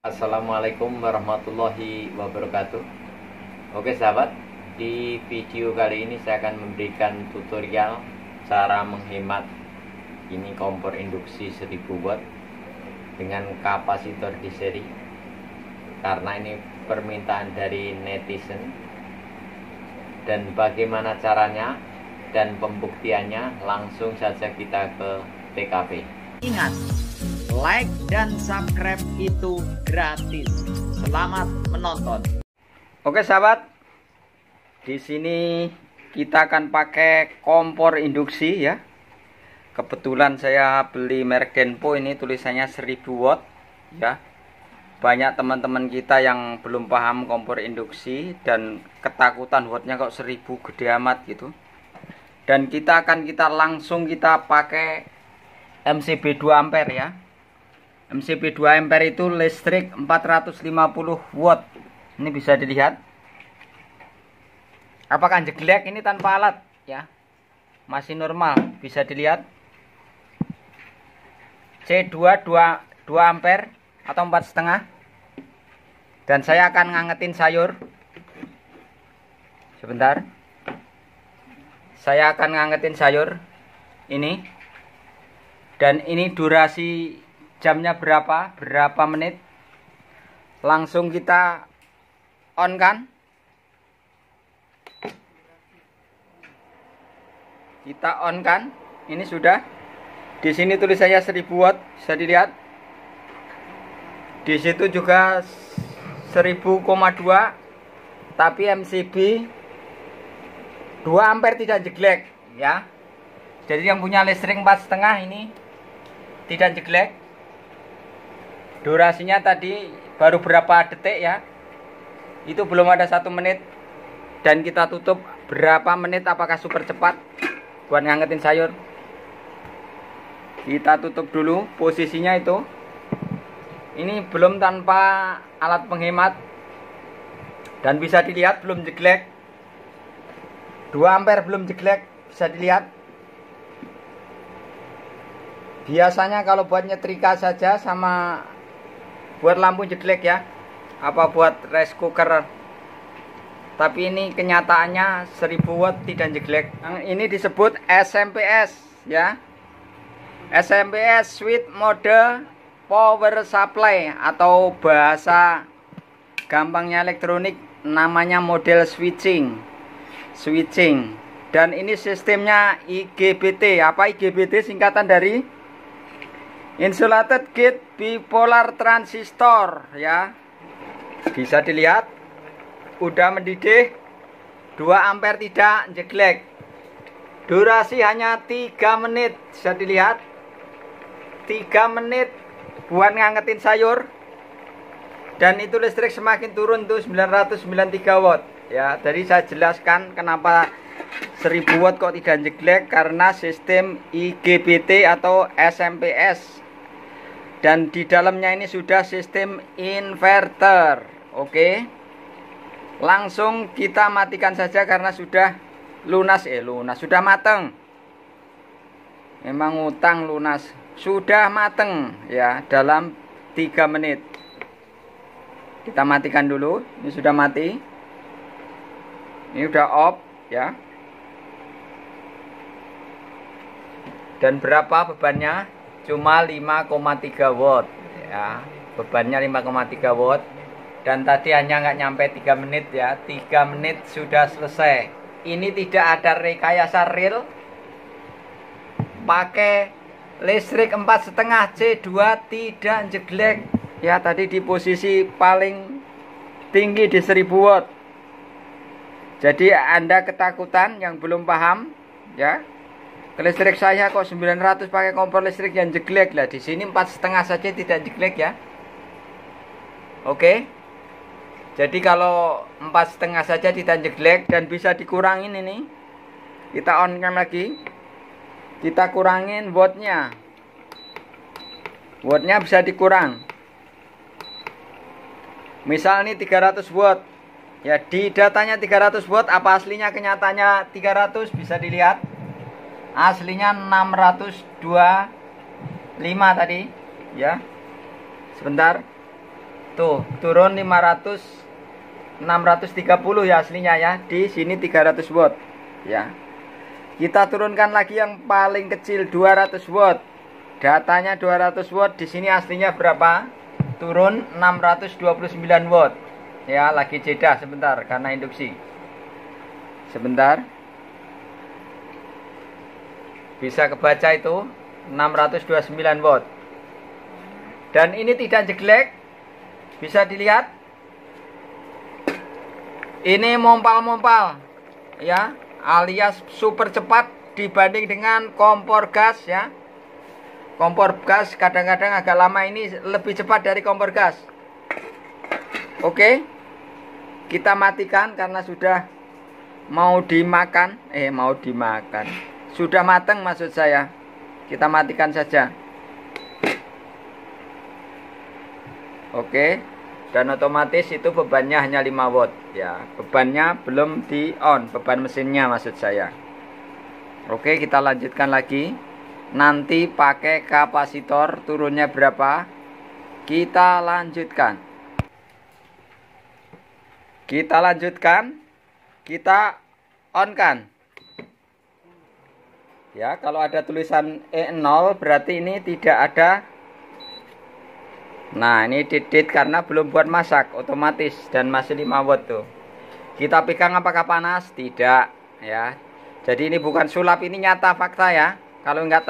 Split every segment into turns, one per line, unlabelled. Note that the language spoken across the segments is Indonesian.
Assalamualaikum warahmatullahi wabarakatuh. Oke sahabat, di video kali ini saya akan memberikan tutorial cara menghemat ini kompor induksi 1000 watt dengan kapasitor di seri, karena ini permintaan dari netizen. Dan bagaimana caranya dan pembuktiannya, langsung saja kita ke TKP.
Ingat, like dan subscribe itu gratis. Selamat menonton.
Oke sahabat, di sini kita akan pakai kompor induksi ya. Kebetulan saya beli merek Denpo, ini tulisannya 1000 watt ya. Banyak teman-teman kita yang belum paham kompor induksi dan ketakutan wattnya kok 1000 gede amat gitu. Dan kita langsung pakai MCB 2 ampere ya. MCB 2 ampere itu listrik 450 watt. Ini bisa dilihat. Apakah jeglek? Ini tanpa alat ya. Masih normal, bisa dilihat. C2 2 ampere atau 4,5. Dan saya akan ngangetin sayur. Sebentar. Saya akan ngangetin sayur ini. Dan ini durasi jamnya berapa menit. Langsung kita on kan. Kita on kan. Ini sudah. Di sini tulisannya 1000 watt, bisa dilihat. Di situ juga 1000,2, tapi MCB 2 ampere tidak jeglek ya. Jadi yang punya listrik 4,5 ini tidak jeglek. Durasinya tadi baru berapa detik ya. Itu belum ada 1 menit. Dan kita tutup berapa menit, apakah super cepat buat ngangetin sayur. Kita tutup dulu posisinya itu. Ini belum tanpa alat penghemat. Dan bisa dilihat belum jeglek. 2 ampere belum jeglek, bisa dilihat. Biasanya kalau buat nyetrika saja sama buat lampu jeglek ya. Apa buat rice cooker. Tapi ini kenyataannya 1000 watt tidak jeglek. Ini disebut SMPS ya. SMPS Switch Mode Power Supply, atau bahasa gampangnya elektronik namanya model switching. Dan ini sistemnya IGBT. Apa IGBT? Singkatan dari Insulated Gate Bipolar Transistor ya. Bisa dilihat udah mendidih, 2 ampere tidak jeglek. Durasi hanya 3 menit, bisa dilihat. 3 menit buat ngangetin sayur. Dan itu listrik semakin turun tuh 993 watt ya. Tadi saya jelaskan kenapa 1000 watt kok tidak jeglek, karena sistem IGBT atau SMPS. Dan di dalamnya ini sudah sistem inverter. Oke. Langsung kita matikan saja karena sudah lunas, sudah mateng. Memang utang lunas. Sudah mateng ya dalam 3 menit. Kita matikan dulu. Ini sudah mati. Ini udah off ya. Dan berapa bebannya? Cuma 5,3 watt ya. Bebannya 5,3 watt. Dan tadi hanya nggak nyampe 3 menit ya. 3 menit sudah selesai. Ini tidak ada rekayasa real. Pakai listrik 4,5 C2 tidak jeglek ya. Tadi di posisi paling tinggi di 1000 watt. Jadi Anda ketakutan yang belum paham ya. Listrik saya kok 900 pakai kompor listrik yang jeglek lah. Di sini 4,5 saja tidak jeglek ya. Oke. Jadi kalau 4,5 saja tidak jeglek dan bisa dikurangin ini. Kita on kan lagi. Kita kurangin wattnya. Wattnya bisa dikurang. Misal ini 300 watt. Ya, di datanya 300 watt, apa aslinya kenyataannya 300, bisa dilihat. Aslinya 625 tadi, ya. Sebentar. Tuh, turun 630 ya aslinya ya. Di sini 300 watt ya. Kita turunkan lagi yang paling kecil 200 watt. Datanya 200 watt, di sini aslinya berapa? Turun 629 watt. Ya, lagi jeda sebentar karena induksi. Sebentar. Bisa kebaca itu 629 watt. Dan ini tidak jeglek. Bisa dilihat. Ini mompal-mompal ya, alias super cepat dibanding dengan kompor gas ya. Kompor gas kadang-kadang agak lama, ini lebih cepat dari kompor gas. Oke. Kita matikan karena sudah mau dimakan. Sudah matang maksud saya. Kita matikan saja. Oke, dan otomatis itu bebannya hanya 5 watt ya. Bebannya belum di on, beban mesinnya maksud saya. Oke, kita lanjutkan lagi. Nanti pakai kapasitor turunnya berapa? Kita lanjutkan. Kita on kan. Ya, kalau ada tulisan E0 berarti ini tidak ada. Nah, ini didit karena belum buat masak otomatis dan masih 5 watt tuh. Kita pegang apakah panas? Tidak ya. Jadi ini bukan sulap, ini nyata fakta ya. Kalau enggak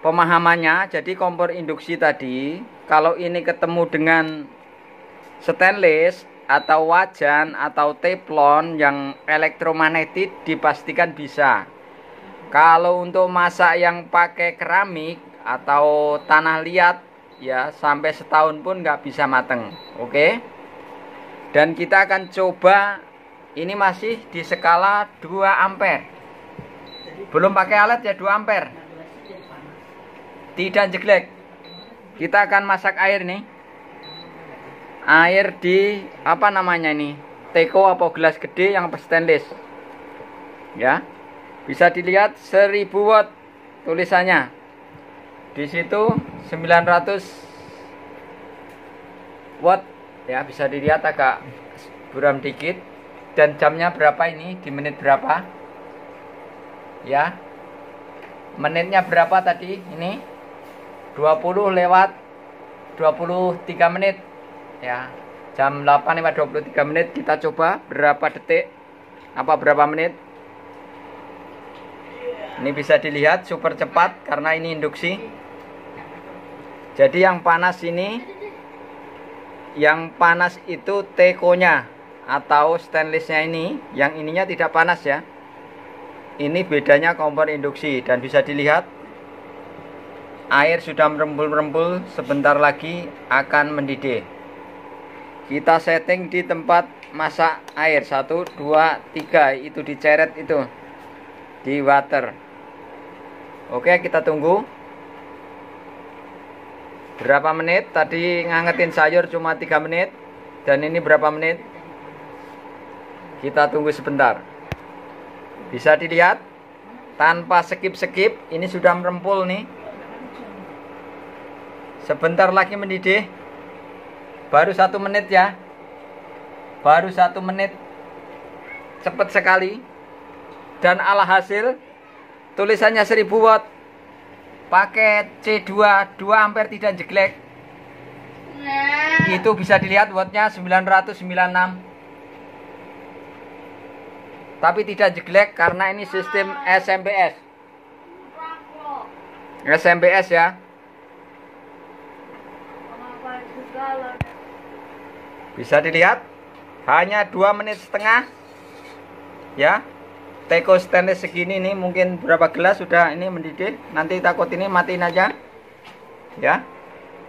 pemahamannya, jadi kompor induksi tadi kalau ini ketemu dengan stainless atau wajan atau teflon yang elektromagnetik dipastikan bisa. Kalau untuk masak yang pakai keramik atau tanah liat ya, sampai setahun pun nggak bisa mateng. Oke. Dan kita akan coba, ini masih di skala 2 ampere. Belum pakai alat ya, 2 ampere. Tidak jeglek. Kita akan masak air nih. Air di apa namanya ini? Teko apa gelas gede yang stainless. Ya. Bisa dilihat 1000 watt tulisannya. Di situ 900 watt ya, bisa dilihat agak buram dikit. Dan jamnya berapa ini? Di menit berapa? Ya. Menitnya berapa tadi? Ini 20 lewat 23 menit. Ya. Jam 8 lewat 23 menit. Kita coba berapa detik? Apa berapa menit? Ini bisa dilihat super cepat karena ini induksi. Jadi yang panas ini, yang panas itu tekonya atau stainlessnya ini, yang ininya tidak panas ya. Ini bedanya kompor induksi. Dan bisa dilihat air sudah merembul-rembul, sebentar lagi akan mendidih. Kita setting di tempat masak air 1, 2, 3, itu diceret itu di water. Oke, kita tunggu berapa menit. Tadi ngangetin sayur cuma 3 menit. Dan ini berapa menit? Kita tunggu sebentar. Bisa dilihat tanpa skip-skip, ini sudah merempul nih. Sebentar lagi mendidih. Baru 1 menit ya. Baru 1 menit. Cepat sekali. Dan alhasil tulisannya 1000 watt. Pakai C2 2 ampere tidak jeglek. Itu bisa dilihat wattnya 996. Tapi tidak jeglek karena ini sistem SMPS. SMPS ya. Bisa dilihat hanya 2 menit setengah. Ya. Teko stainless segini nih, mungkin berapa gelas sudah ini mendidih. Nanti takut ini matiin aja. Ya.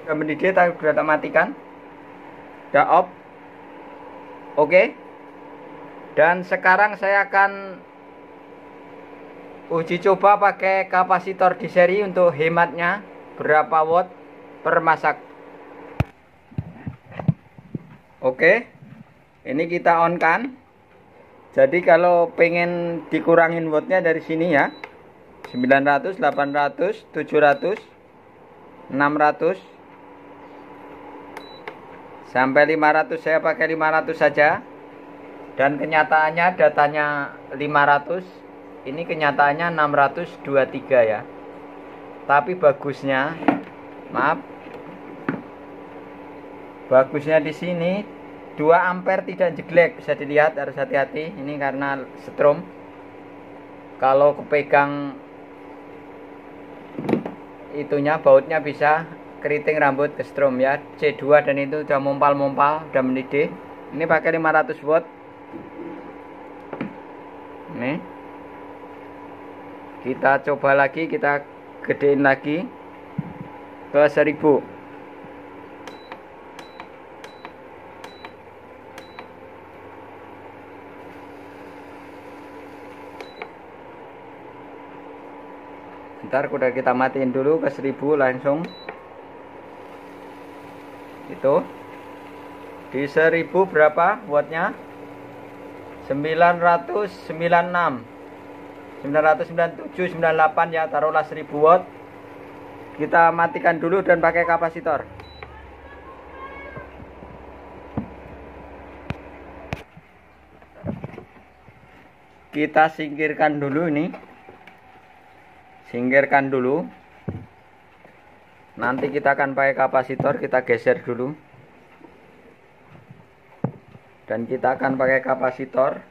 Sudah mendidih, sudah tak matikan. Sudah off. Oke. Dan sekarang saya akan uji coba pakai kapasitor di seri untuk hematnya berapa watt per masak. Oke. Ini kita on kan. Jadi kalau pengen dikurangin wattnya dari sini ya, 900, 800, 700, 600. Sampai 500 saya pakai 500 saja. Dan kenyataannya datanya 500. Ini kenyataannya 623 ya. Tapi bagusnya, maaf, bagusnya di sini 2 ampere tidak jeglek, bisa dilihat, harus hati-hati. Ini karena setrum. Kalau kepegang itunya, bautnya bisa keriting rambut ke strom ya. C2 dan itu udah mompal-mompal, udah mendidih. Ini pakai 500 watt. Nih. Kita coba lagi, kita gedein lagi ke 1000. Ntar udah kita matiin dulu ke 1000 langsung. Itu di 1000 berapa wattnya? 996, 997, 98 ya, taruhlah 1000 watt. Kita matikan dulu dan pakai kapasitor. Kita singkirkan dulu ini. Singkirkan dulu. Nanti kita akan pakai kapasitor, kita geser dulu. Dan kita akan pakai kapasitor.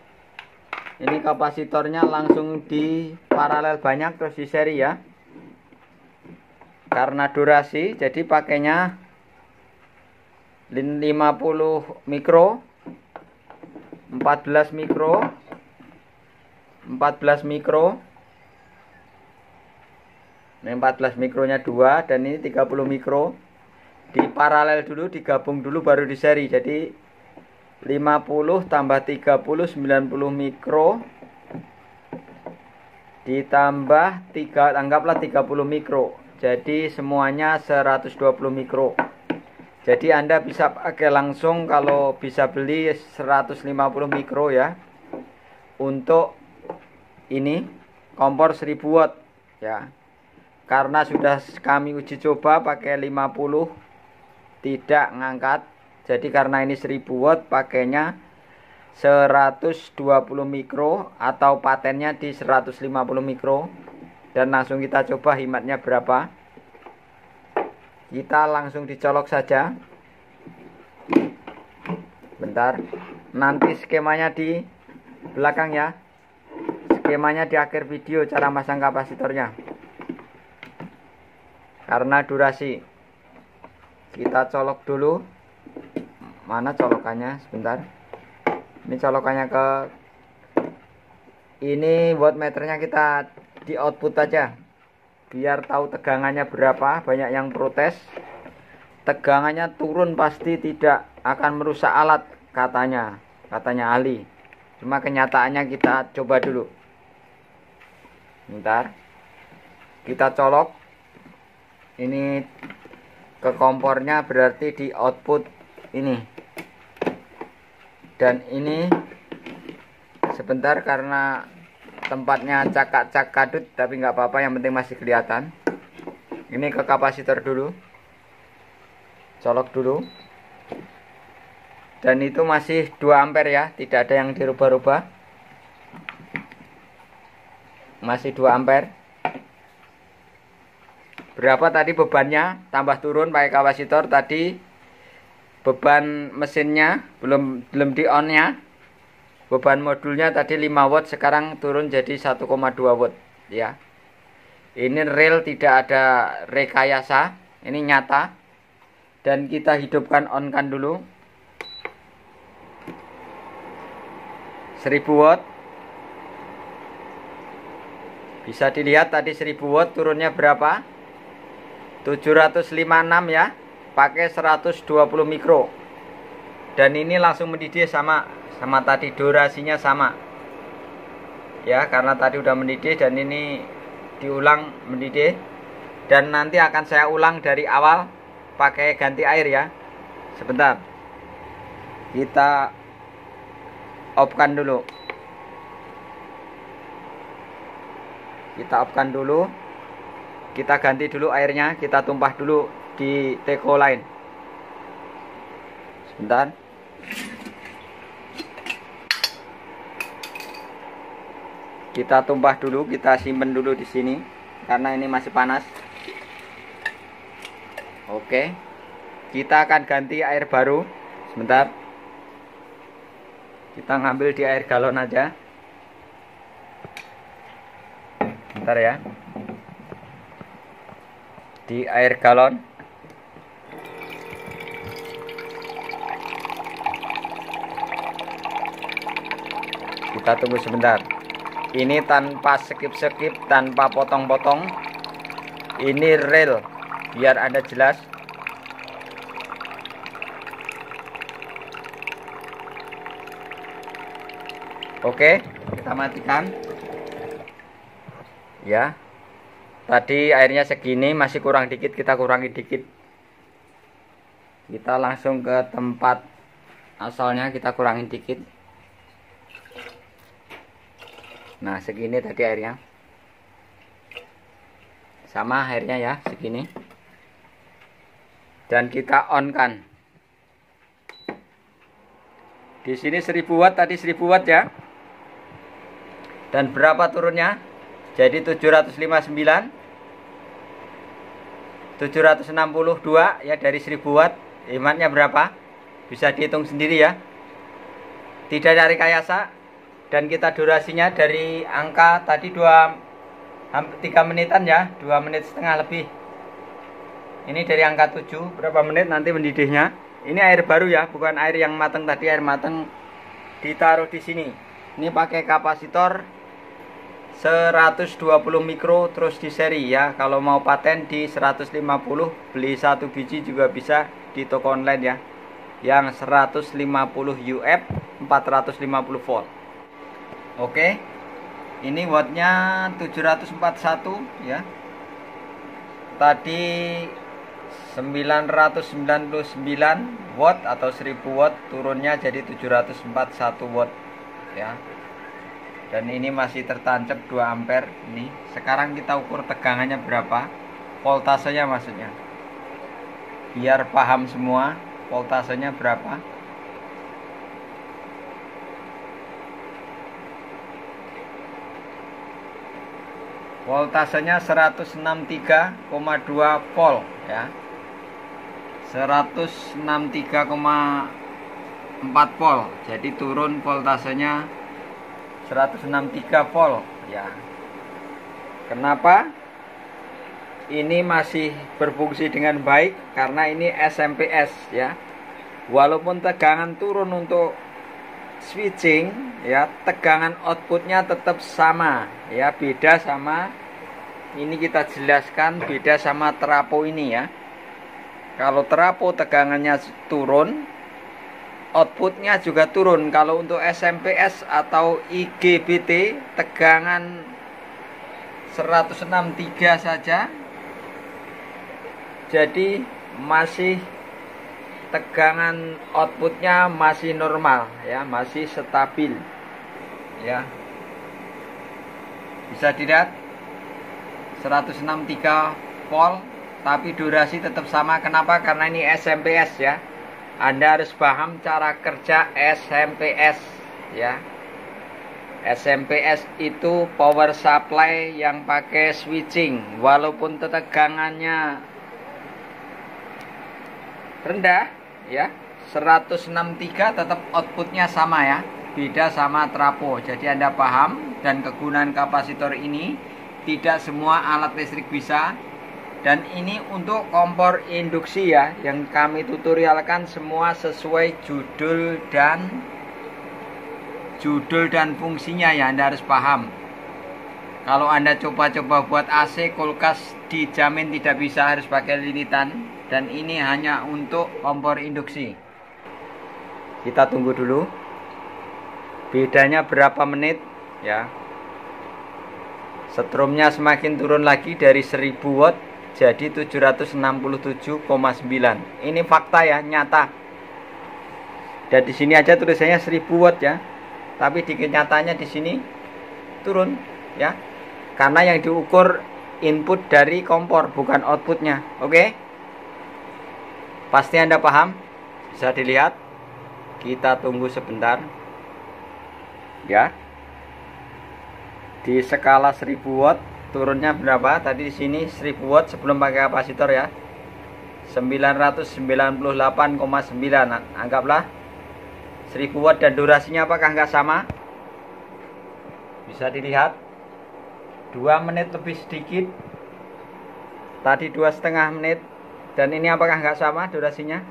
Ini kapasitornya langsung di paralel banyak terus di seri ya. Karena durasi, jadi pakainya 50 mikro, 14 mikro, 14 mikro. Ini 14 mikronya 2 dan ini 30 mikro. Di paralel dulu, digabung dulu baru di seri. Jadi 50 tambah 30 90 mikro ditambah 3, anggaplah 30 mikro. Jadi semuanya 120 mikro. Jadi Anda bisa pakai langsung, kalau bisa beli 150 mikro ya. Untuk ini kompor 1000 watt ya. Karena sudah kami uji coba pakai 50 tidak ngangkat. Jadi karena ini 1000 watt pakainya 120 mikro atau patennya di 150 mikro. Dan langsung kita coba hematnya berapa. Kita langsung dicolok saja. Bentar. Nanti skemanya di belakang ya. Skemanya di akhir video cara masang kapasitornya. Karena durasi. Kita colok dulu. Mana colokannya? Sebentar. Ini colokannya ke ini, wattmeternya kita di output aja. Biar tahu tegangannya berapa. Banyak yang protes. Tegangannya turun pasti tidak akan merusak alat katanya. Katanya ahli. Cuma kenyataannya kita coba dulu. Bentar. Kita colok. Ini ke kompornya, berarti di output ini. Dan ini sebentar karena tempatnya cakak-cak kadut, tapi nggak apa-apa, yang penting masih kelihatan. Ini ke kapasitor dulu. Colok dulu. Dan itu masih 2 ampere ya, tidak ada yang dirubah-rubah. Masih 2 ampere. Berapa tadi bebannya, tambah turun pakai kapasitor. Tadi beban mesinnya belum di on nya. Beban modulnya tadi 5 watt, sekarang turun jadi 1,2 watt ya. Ini real, tidak ada rekayasa, ini nyata. Dan kita hidupkan, on kan dulu. 1000 watt. Bisa dilihat tadi 1000 watt turunnya berapa? 756 ya, pakai 120 mikro. Dan ini langsung mendidih sama tadi, durasinya sama ya, karena tadi udah mendidih dan ini diulang mendidih. Dan nanti akan saya ulang dari awal pakai ganti air ya. Sebentar, kita off-kan dulu. Kita off-kan dulu. Kita ganti dulu airnya, kita tumpah dulu di teko lain Sebentar. Kita tumpah dulu, kita simpen dulu di sini karena ini masih panas. Oke. Kita akan ganti air baru. Sebentar. Kita ngambil di air galon aja. Bentar ya. Di air galon. Kita tunggu sebentar. Ini tanpa skip-skip, tanpa potong-potong. Ini real, biar Anda jelas. Oke, kita matikan. Ya. Tadi airnya segini, masih kurang dikit, kita kurangi dikit. Kita langsung ke tempat asalnya, kita kurangin dikit. Nah, segini tadi airnya. Sama airnya ya, segini. Dan kita on kan. Di sini 1000 watt, tadi 1000 watt ya. Dan berapa turunnya? Jadi 759. 762 ya dari 1000 watt. Hematnya berapa? Bisa dihitung sendiri ya. Tidak dari rekayasa. Dan kita durasinya dari angka tadi 3 menitan ya, 2 menit setengah lebih. Ini dari angka 7, berapa menit nanti mendidihnya. Ini air baru ya, bukan air yang matang tadi, air matang ditaruh di sini. Ini pakai kapasitor 120 mikro terus di seri ya. Kalau mau paten di 150, beli 1 biji juga bisa di toko online ya. Yang 150 UF 450 volt. Oke, ini wattnya 741 ya. Tadi 999 watt atau 1000 watt, turunnya jadi 741 watt ya. Dan ini masih tertancap 2 ampere ini. Sekarang kita ukur tegangannya berapa, voltasenya maksudnya, biar paham semua voltasenya berapa. Voltasenya 163,2 volt ya. 163,4 volt. Jadi turun voltasenya 163 volt ya. Kenapa? Ini masih berfungsi dengan baik karena ini SMPS ya. Walaupun tegangan turun untuk switching ya, tegangan outputnya tetap sama ya, beda sama ini, kita jelaskan beda sama terapo ini ya. Kalau terapo tegangannya turun, outputnya juga turun. Kalau untuk SMPS atau IGBT tegangan 163 saja, jadi masih tegangan outputnya masih normal ya, masih stabil ya. Bisa dilihat 163 volt, tapi durasi tetap sama. Kenapa? Karena ini SMPS ya. Anda harus paham cara kerja SMPS ya. SMPS itu power supply yang pakai switching. Walaupun tegangannya rendah ya, 163 tetap outputnya sama ya, beda sama trapo. Jadi Anda paham. Dan kegunaan kapasitor ini tidak semua alat listrik bisa. Dan ini untuk kompor induksi ya, yang kami tutorialkan semua sesuai judul dan fungsinya ya. Anda harus paham. Kalau Anda coba-coba buat AC, kulkas, dijamin tidak bisa, harus pakai lilitan. Dan ini hanya untuk kompor induksi. Kita tunggu dulu. Bedanya berapa menit ya. Stromnya semakin turun lagi dari 1000 watt jadi 767,9. Ini fakta ya, nyata. Dan di sini aja tulisannya 1000 watt ya. Tapi di kenyataannya di sini turun ya. Karena yang diukur input dari kompor, bukan outputnya. Oke? Pasti Anda paham? Bisa dilihat. Kita tunggu sebentar ya. Di skala 1000 watt turunnya berapa? Tadi di sini 1000 watt sebelum pakai kapasitor ya. 998,9. Anggaplah 1000 watt dan durasinya apakah nggak sama? Bisa dilihat 2 menit lebih sedikit. Tadi 2,5 menit. Dan ini apakah nggak sama durasinya?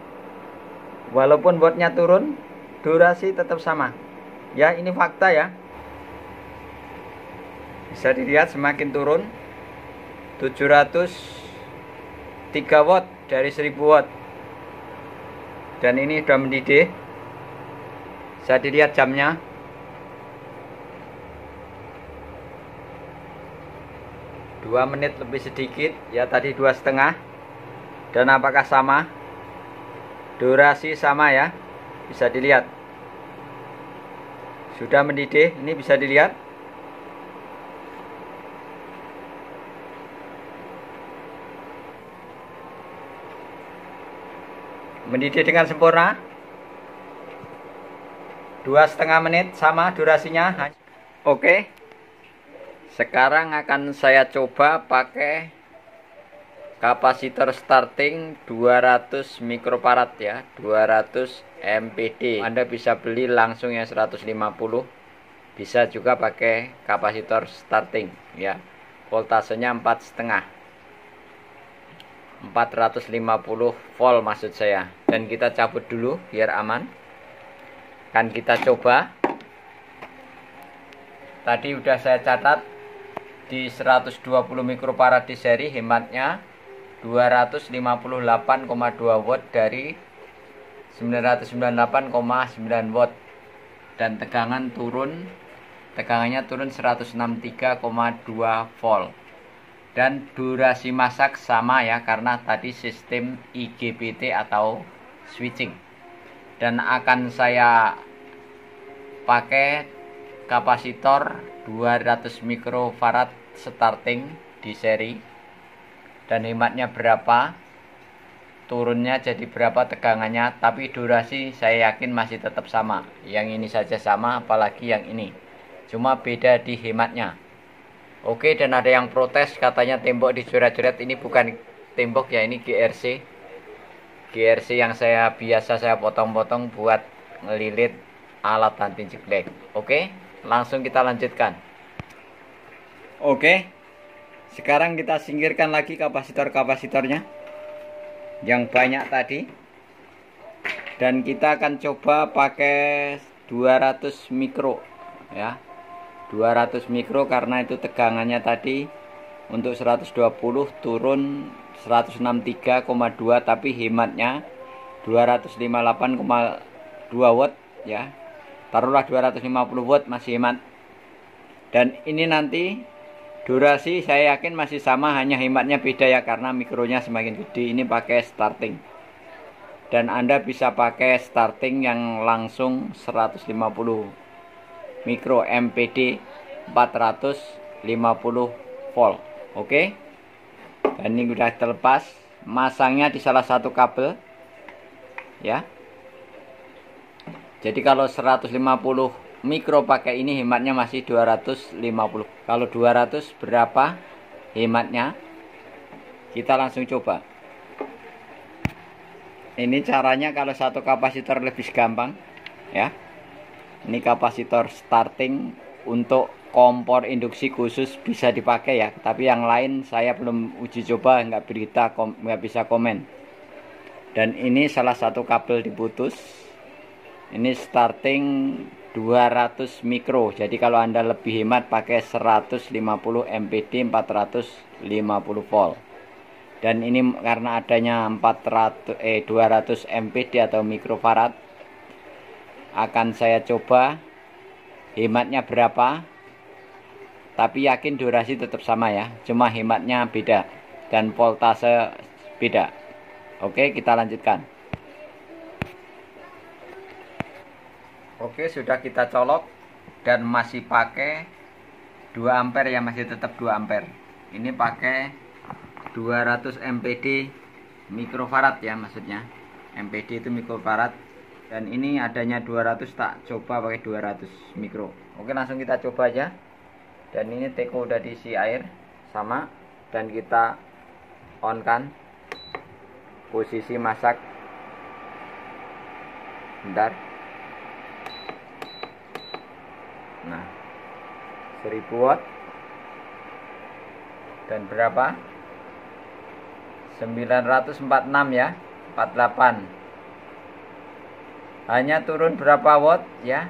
Walaupun wattnya turun, durasi tetap sama. Ya, ini fakta ya. Bisa dilihat semakin turun 703 watt dari 1000 watt. Dan ini sudah mendidih. Bisa dilihat jamnya. Dua menit lebih sedikit. Ya, tadi 2,5. Dan apakah sama? Durasi sama ya. Bisa dilihat. Sudah mendidih. Ini bisa dilihat. Mendidih dengan sempurna. 2,5 menit sama durasinya. Oke. Sekarang akan saya coba pakai kapasitor starting 200 mikrofarad ya, 200 MPD. Anda bisa beli langsung yang 150. Bisa juga pakai kapasitor starting ya. Voltasenya 4,5. 450 volt maksud saya. Dan kita cabut dulu biar aman. Kan kita coba. Tadi udah saya catat di 120 mikrofarad di seri hematnya 258,2 watt dari 998,9 watt. Dan tegangannya turun 163,2 volt. Dan durasi masak sama ya, karena tadi sistem IGBT atau switching. Dan akan saya pakai kapasitor 200 mikrofarad starting di seri. Dan hematnya berapa, turunnya jadi berapa tegangannya, tapi durasi saya yakin masih tetap sama. Yang ini saja sama, apalagi yang ini, cuma beda di hematnya. Oke, dan ada yang protes katanya tembok dicoret-coret. Ini bukan tembok ya, ini GRC yang biasa saya potong-potong buat ngelilit alat anti jeglek. Oke, langsung kita lanjutkan. Oke, sekarang kita singkirkan lagi kapasitor-kapasitornya yang banyak tadi. Dan kita akan coba pakai 200 mikro ya. 200 mikro karena itu tegangannya tadi untuk 120 turun 163,2, tapi hematnya 258,2 watt ya. Taruhlah 250 watt masih hemat. Dan ini nanti durasi saya yakin masih sama, hanya hematnya beda ya karena mikronya semakin gede. Ini pakai starting. Dan Anda bisa pakai starting yang langsung 150 mikro MPD 450 volt. Oke. Dan ini sudah terlepas. Masangnya di salah satu kabel ya. Jadi kalau 150 mikro pakai ini hematnya masih 250. Kalau 200 berapa hematnya? Kita langsung coba. Ini caranya kalau satu kapasitor lebih gampang ya. Ini kapasitor starting untuk kompor induksi khusus bisa dipakai ya. Tapi yang lain saya belum uji coba, nggak bisa komen. Dan ini salah satu kabel diputus. Ini starting 200 mikro. Jadi kalau Anda lebih hemat pakai 150 MPD 450 volt. Dan ini karena adanya 200 MPD atau mikrofarad, akan saya coba hematnya berapa, tapi yakin durasi tetap sama ya, cuma hematnya beda dan voltase beda. Oke, kita lanjutkan. Oke, sudah kita colok dan masih pakai 2 ampere ya, masih tetap 2 ampere. Ini pakai 200 MPD mikrofarad ya, maksudnya MPD itu mikrofarad. Dan ini adanya 200, tak coba pakai 200 mikro. Oke, langsung kita coba aja. Dan ini teko udah diisi air sama, dan kita on kan posisi masak. Bentar. Nah, 1000 watt. Dan berapa? 946 ya, 48. Hanya turun berapa watt ya?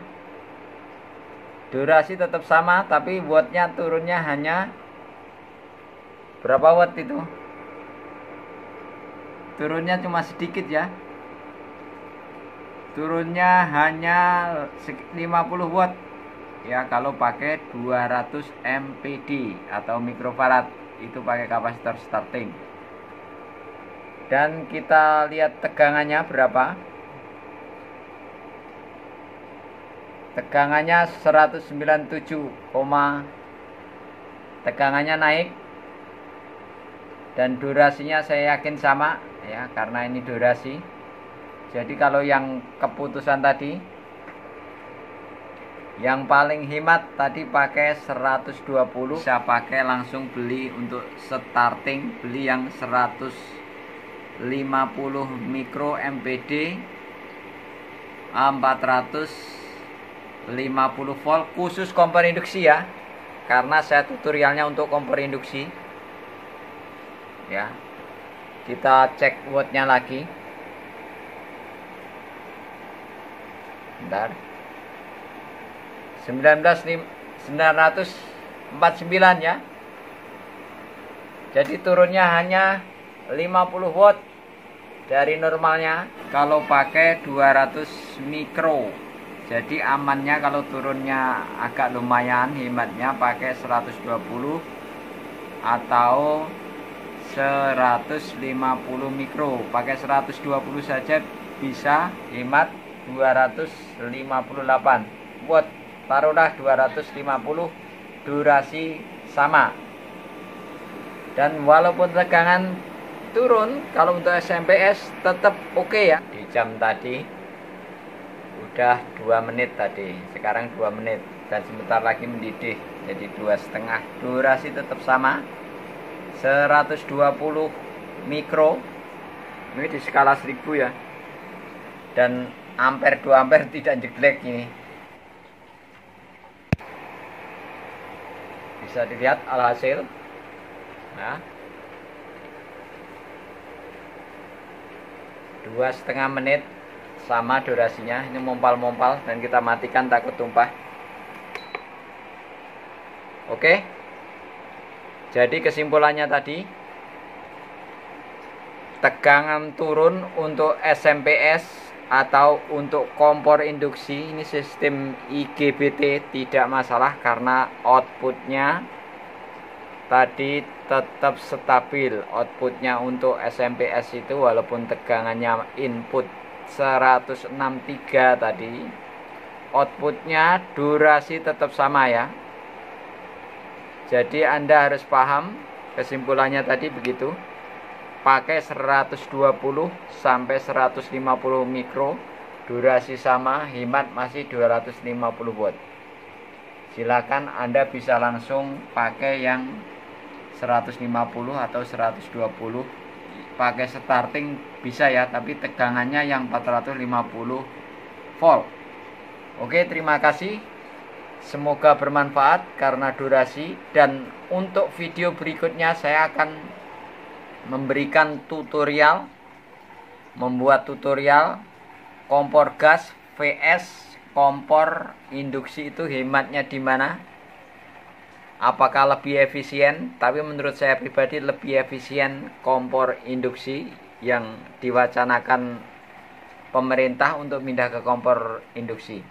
Durasi tetap sama, tapi wattnya turunnya hanya berapa watt itu? Turunnya cuma sedikit ya. Turunnya hanya 50 watt ya, kalau pakai 200 mpd atau mikrofarad, itu pakai kapasitor starting. Dan kita lihat tegangannya berapa. Tegangannya 197, tegangannya naik. Dan durasinya saya yakin sama ya, karena ini durasi. Jadi kalau yang keputusan tadi, yang paling hemat tadi pakai 120, bisa pakai langsung beli untuk starting, beli yang 150 mikro mpd 450 volt khusus kompor induksi ya, karena saya tutorialnya untuk kompor induksi ya. Kita cek wattnya lagi. Bentar. 949 ya. Jadi turunnya hanya 50 watt dari normalnya kalau pakai 200 mikro. Jadi amannya kalau turunnya agak lumayan hematnya pakai 120 atau 150 mikro. Pakai 120 saja bisa hemat 258 watt. Taruhlah 250, durasi sama. Dan walaupun tegangan turun, kalau untuk SMPS tetap oke ya. Di jam tadi udah 2 menit tadi, sekarang 2 menit, dan sebentar lagi mendidih jadi 2,5. Durasi tetap sama, 120 mikro. Ini di skala 1000 ya. Dan ampere 2 ampere tidak jeglek ini. Bisa dilihat alhasil. Nah, 2,5 menit sama durasinya. Ini mompal-mompal dan kita matikan takut tumpah. Oke. Jadi kesimpulannya tadi, tegangan turun untuk SMPS atau untuk kompor induksi ini sistem IGBT tidak masalah, karena outputnya tadi tetap stabil. Outputnya untuk SMPS itu walaupun tegangannya input 163 tadi, outputnya durasi tetap sama ya. Jadi Anda harus paham kesimpulannya tadi begitu. Pakai 120 sampai 150 mikro, durasi sama, hemat masih 250 watt. Silakan Anda bisa langsung pakai yang 150 atau 120. Pakai starting bisa ya, tapi tegangannya yang 450 volt. Oke, terima kasih. Semoga bermanfaat karena durasi, dan untuk video berikutnya saya akan memberikan tutorial, membuat tutorial kompor gas vs kompor induksi itu hematnya di mana, apakah lebih efisien. Tapi menurut saya pribadi lebih efisien kompor induksi yang diwacanakan pemerintah untuk pindah ke kompor induksi.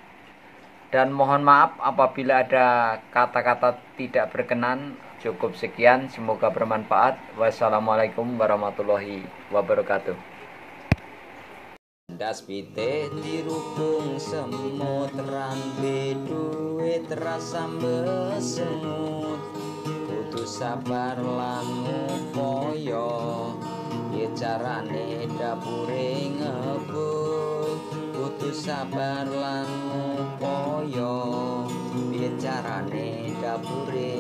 Dan mohon maaf apabila ada kata-kata tidak berkenan. Cukup sekian, semoga bermanfaat. Wassalamualaikum warahmatullahi wabarakatuh. Das pite dirukung semut, rambe duit rasa besemut. Kudu sabar lan upaya, ya carane dapure ngebut. Kudu kudu sabar lan ngupaya piye carane dapure